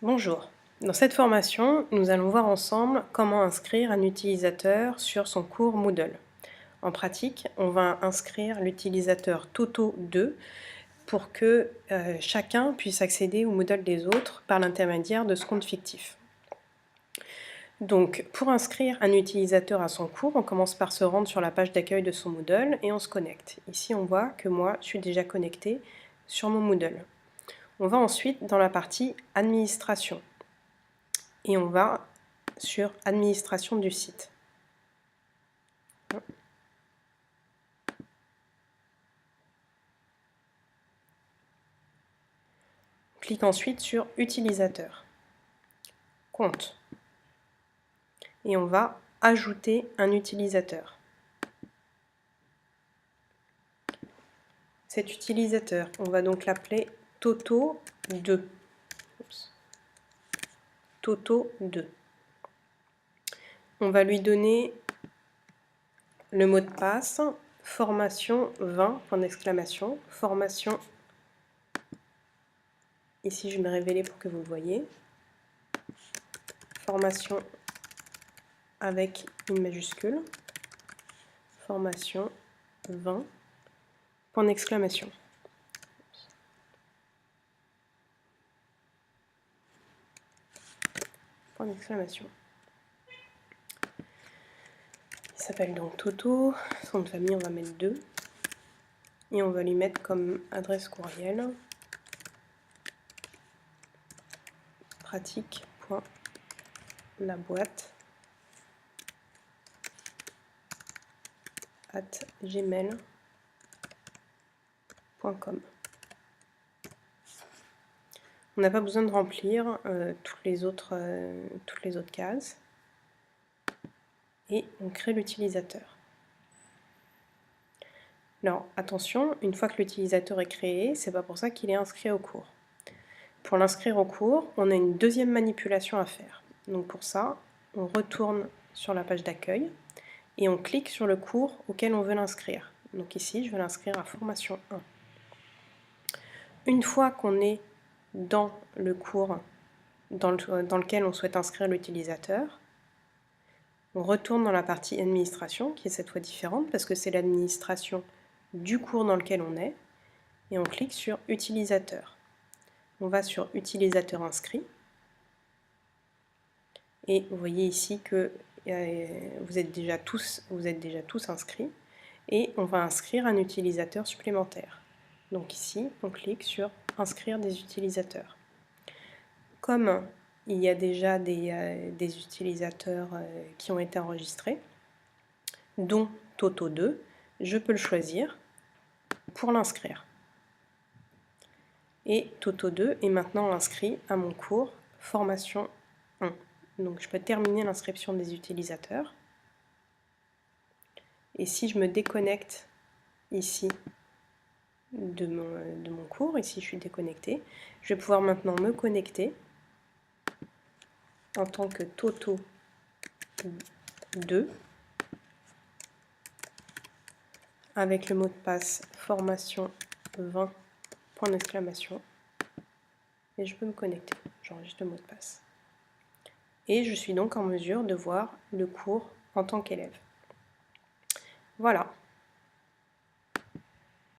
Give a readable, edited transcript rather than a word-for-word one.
Bonjour, dans cette formation, nous allons voir ensemble comment inscrire un utilisateur sur son cours Moodle. En pratique, on va inscrire l'utilisateur Toto2 pour que chacun puisse accéder au Moodle des autres par l'intermédiaire de ce compte fictif. Donc, pour inscrire un utilisateur à son cours, on commence par se rendre sur la page d'accueil de son Moodle et on se connecte. Ici, on voit que moi, je suis déjà connecté sur mon Moodle. On va ensuite dans la partie Administration. Et on va sur Administration du site. On clique ensuite sur Utilisateur, Compte. Et on va ajouter un utilisateur. Cet utilisateur, on va donc l'appeler Toto2. Toto2. On va lui donner le mot de passe formation 20, point d'exclamation, formation. Ici, je vais me révéler pour que vous le voyez. Formation avec une majuscule. Formation 20, point d'exclamation. Point d'exclamation. Il s'appelle donc Toto, son nom de famille on va mettre 2 et on va lui mettre comme adresse courriel pratique.laboîte@gmail.com. On n'a pas besoin de remplir toutes les autres cases et on crée l'utilisateur. Alors attention, une fois que l'utilisateur est créé, c'est pas pour ça qu'il est inscrit au cours. Pour l'inscrire au cours, on a une deuxième manipulation à faire. Donc pour ça, on retourne sur la page d'accueil et on clique sur le cours auquel on veut l'inscrire. Donc ici, je vais l'inscrire à formation 1. Une fois qu'on est dans le cours dans lequel on souhaite inscrire l'utilisateur, on retourne dans la partie administration, qui est cette fois différente parce que c'est l'administration du cours dans lequel on est, et on clique sur utilisateur. On va sur utilisateur inscrit, et vous voyez ici que vous êtes déjà tous inscrits, et on va inscrire un utilisateur supplémentaire. Donc ici, on clique sur inscrire des utilisateurs. Comme il y a déjà des utilisateurs qui ont été enregistrés, dont Toto2, je peux le choisir pour l'inscrire. Et Toto2 est maintenant inscrit à mon cours formation 1. Donc je peux terminer l'inscription des utilisateurs. Et si je me déconnecte ici de mon cours, ici je suis déconnecté, je vais pouvoir maintenant me connecter en tant que Toto2 avec le mot de passe formation 20, point d'exclamation, et je peux me connecter. J'enregistre le mot de passe. Et je suis donc en mesure de voir le cours en tant qu'élève. Voilà.